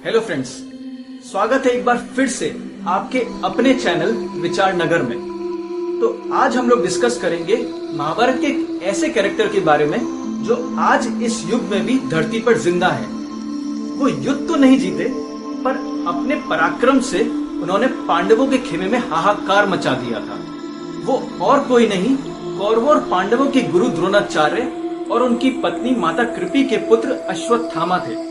Hello friends, स्वागत है एक बार फिर से आपके अपने चैनल विचार नगर में। तो आज हम लोग डिस्कस करेंगे महाभारत के एक ऐसे कैरेक्टर के बारे में जो आज इस युग में भी धरती पर जिंदा है। वो युद्ध तो नहीं जीते, पर अपने पराक्रम से उन्होंने पांडवों के खेमे में हाहाकार मचा दिया था। वो और कोई नहीं, कौरवों और पांडवों के गुरु द्रोणाचार्य और उनकी पत्नी माता कृपी के पुत्र अश्वत्थामा थे।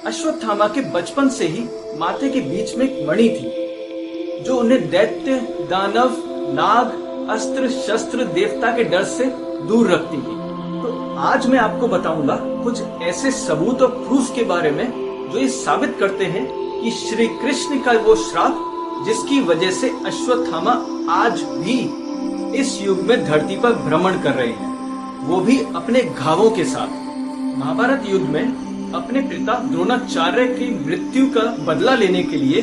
अश्वत्थामा के बचपन से ही माथे के बीच में एक मणि थी जो उन्हें दैत्य, दानव, नाग, अस्त्र शस्त्र, देवता के डर से दूर रखती थी। तो आज मैं आपको बताऊंगा कुछ ऐसे सबूत और प्रूफ के बारे में जो ये साबित करते हैं कि श्री कृष्ण का वो श्राप जिसकी वजह से अश्वत्थामा आज भी इस युग में धरती पर भ्रमण कर रहे हैं, वो भी अपने घावों के साथ। महाभारत युद्ध में अपने पिता द्रोणाचार्य की मृत्यु का बदला लेने के लिए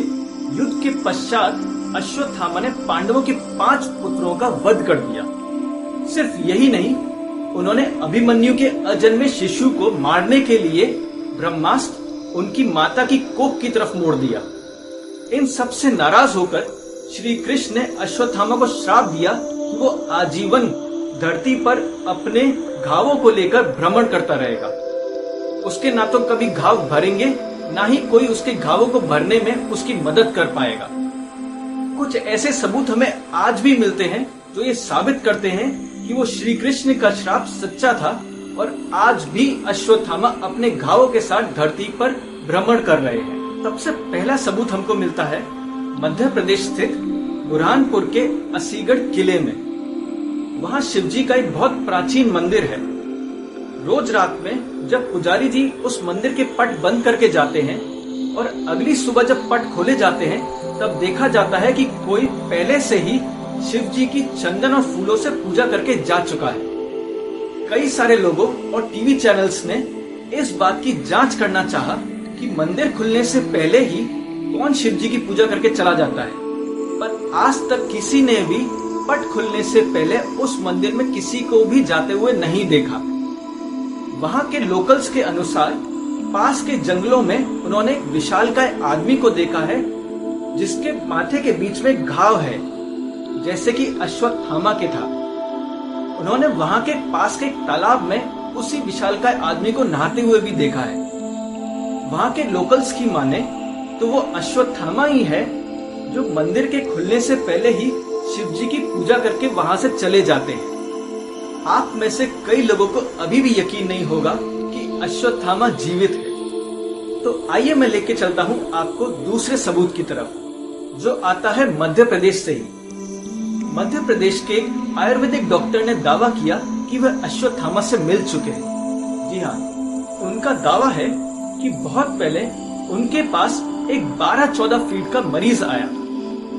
युद्ध के पश्चात अश्वत्थामा ने पांडवों के 5 पुत्रों का वध कर दिया। सिर्फ यही नहीं, उन्होंने अभिमन्यु के अजन्मे शिशु को मारने के लिए ब्रह्मास्त्र उनकी माता की कोख की तरफ मोड़ दिया। इन सब से नाराज होकर श्री कृष्ण ने अश्वत्थामा को श्राप दिया कि वो आजीवन धरती पर अपने घावों को लेकर भ्रमण करता रहेगा। उसके ना तो कभी घाव भरेंगे, ना ही कोई उसके घावों को भरने में उसकी मदद कर पाएगा। कुछ ऐसे सबूत हमें आज भी मिलते हैं जो ये साबित करते हैं कि वो श्री कृष्ण का श्राप सच्चा था और आज भी अश्वत्थामा अपने घावों के साथ धरती पर भ्रमण कर रहे हैं। सबसे पहला सबूत हमको मिलता है मध्य प्रदेश स्थित बुरहानपुर के असीगढ़ किले में। वहाँ शिवजी का एक बहुत प्राचीन मंदिर है। रोज रात में जब पुजारी जी उस मंदिर के पट बंद करके जाते हैं और अगली सुबह जब पट खोले जाते हैं, तब देखा जाता है कि कोई पहले से ही शिव जी की चंदन और फूलों से पूजा करके जा चुका है। कई सारे लोगों और टीवी चैनल्स ने इस बात की जांच करना चाहा कि मंदिर खुलने से पहले ही कौन शिव जी की पूजा करके चला जाता है, पर आज तक किसी ने भी पट खुलने से पहले उस मंदिर में किसी को भी जाते हुए नहीं देखा। वहाँ के लोकल्स के अनुसार पास के जंगलों में उन्होंने एक विशालकाय आदमी को देखा है जिसके माथे के बीच में घाव है, जैसे कि अश्वत्थामा के था। उन्होंने वहाँ के पास के एक तालाब में उसी विशालकाय आदमी को नहाते हुए भी देखा है। वहाँ के लोकल्स की माने तो वो अश्वत्थामा ही है जो मंदिर के खुलने से पहले ही शिव जी की पूजा करके वहाँ से चले जाते हैं। आप में से कई लोगों को अभी भी यकीन नहीं होगा कि अश्वत्थामा जीवित है। तो आइए मैं लेके चलता हूँ आपको दूसरे सबूत की तरफ, जो आता है मध्य प्रदेश से ही। मध्य प्रदेश के एक आयुर्वेदिक डॉक्टर ने दावा किया कि वह अश्वत्थामा से मिल चुके हैं। जी हाँ, उनका दावा है कि बहुत पहले उनके पास एक 12-14 फीट का मरीज आया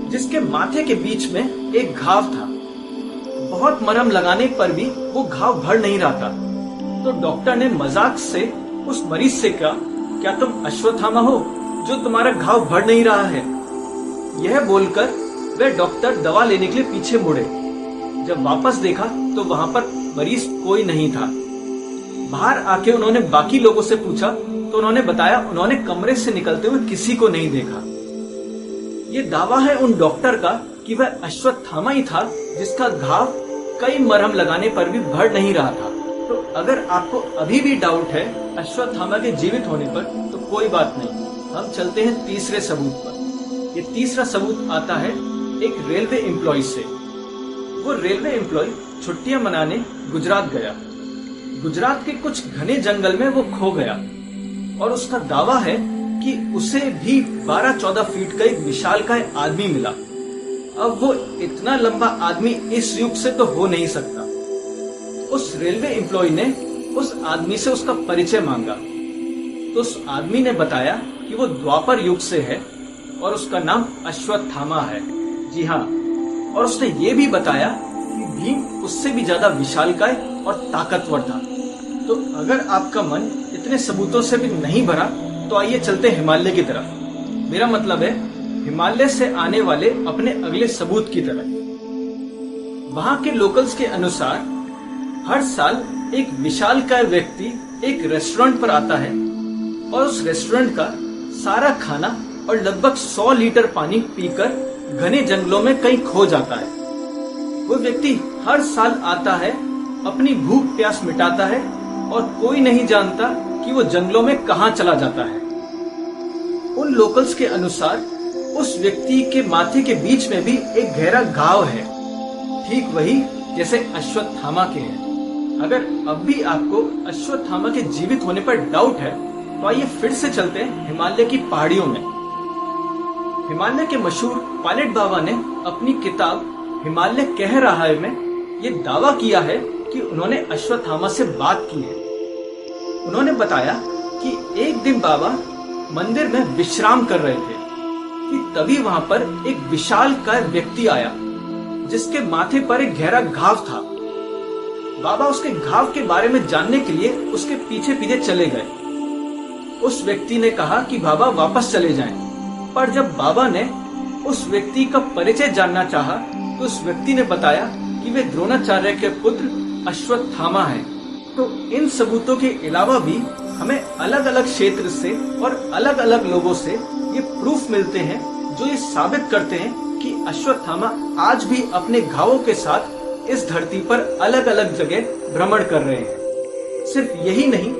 जिसके माथे के बीच में एक घाव था। बहुत मरहम लगाने पर भी वो घाव भर नहीं रहा था। तो डॉक्टर ने मजाक से उस मरीज से कहा, क्या तुम अश्वत्थामा हो जो तुम्हारा घाव भर नहीं रहा है? यह बोलकर वह डॉक्टर दवा लेने के लिए पीछे मुड़े। जब वापस देखा तो वहां पर मरीज कोई नहीं था। बाहर आके उन्होंने बाकी लोगों से पूछा तो उन्होंने बताया उन्होंने कमरे से निकलते हुए किसी को नहीं देखा। ये दावा है उन डॉक्टर का कि वह अश्वत्थामा ही था जिसका घाव कई मरहम लगाने पर भी भर नहीं रहा था। तो अगर आपको अभी भी डाउट है अश्वत्थामा के जीवित होने पर तो कोई बात नहीं, हम चलते हैं तीसरे सबूत पर। ये तीसरा सबूत आता है एक रेलवे एम्प्लॉय से। वो रेलवे एम्प्लॉय छुट्टियां मनाने गुजरात गया। गुजरात के कुछ घने जंगल में वो खो गया और उसका दावा है कि उसे भी 12-14 फीट का एक विशालकाय आदमी मिला। अब वो इतना लंबा आदमी इस युग से तो हो नहीं सकता। उस रेलवे एम्प्लॉय ने उस आदमी से उसका परिचय मांगा तो उस आदमी ने बताया कि वो द्वापर युग से है और उसका नाम अश्वत्थामा है। जी हाँ, और उसने ये भी बताया कि भीम उससे भी ज्यादा विशालकाय और ताकतवर था। तो अगर आपका मन इतने सबूतों से भी नहीं भरा तो आइए चलते हिमालय की तरफ। मेरा मतलब है हिमालय से आने वाले अपने अगले सबूत की तरफ। वहां के लोकल्स के अनुसार हर साल एक विशालकाय व्यक्ति एक रेस्टोरेंट पर आता है और उस रेस्टोरेंट का सारा खाना और लगभग 100 लीटर पानी पीकर घने जंगलों में कहीं खो जाता है। वो व्यक्ति हर साल आता है, अपनी भूख प्यास मिटाता है और कोई नहीं जानता कि वो जंगलों में कहां चला जाता है। उन लोकल्स के अनुसार उस व्यक्ति के माथे के बीच में भी एक गहरा घाव है, ठीक वही जैसे अश्वत्थामा के हैं। अगर अब भी आपको अश्वत्थामा के जीवित होने पर डाउट है तो आइए फिर से चलते हैं हिमालय की पहाड़ियों में। हिमालय के मशहूर पायलट बाबा ने अपनी किताब हिमालय कह रहा है में ये दावा किया है कि उन्होंने अश्वत्थामा से बात की है। उन्होंने बताया कि एक दिन बाबा मंदिर में विश्राम कर रहे थे कि तभी वहां पर एक विशालकाय व्यक्ति आया जिसके माथे पर एक गहरा घाव था। बाबा उसके घाव के बारे में जानने के लिए उसके पीछे पीछे चले गए। उस व्यक्ति ने कहा कि बाबा वापस चले जाएं, पर जब बाबा ने उस व्यक्ति का परिचय जानना चाहा तो उस व्यक्ति ने बताया कि वे द्रोणाचार्य के पुत्र अश्वत्थामा हैं। तो इन सबूतों के अलावा भी हमें अलग अलग क्षेत्र से और अलग अलग लोगों से ये प्रूफ मिलते हैं जो ये साबित करते हैं कि अश्वत्थामा आज भी अपने घावों के साथ इस धरती पर अलग अलग जगह भ्रमण कर रहे हैं। सिर्फ यही नहीं,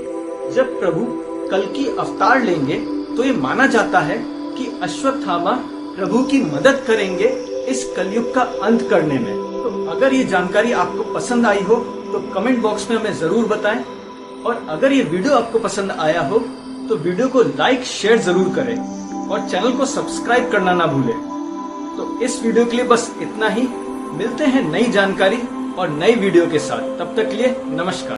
जब प्रभु कल्कि अवतार लेंगे तो ये माना जाता है कि अश्वत्थामा प्रभु की मदद करेंगे इस कलयुग का अंत करने में। तो अगर ये जानकारी आपको पसंद आई हो तो कमेंट बॉक्स में हमें जरूर बताएं, और अगर ये वीडियो आपको पसंद आया हो तो वीडियो को लाइक शेयर जरूर करें और चैनल को सब्सक्राइब करना ना भूलें। तो इस वीडियो के लिए बस इतना ही। मिलते हैं नई जानकारी और नई वीडियो के साथ। तब तक के लिए नमस्कार।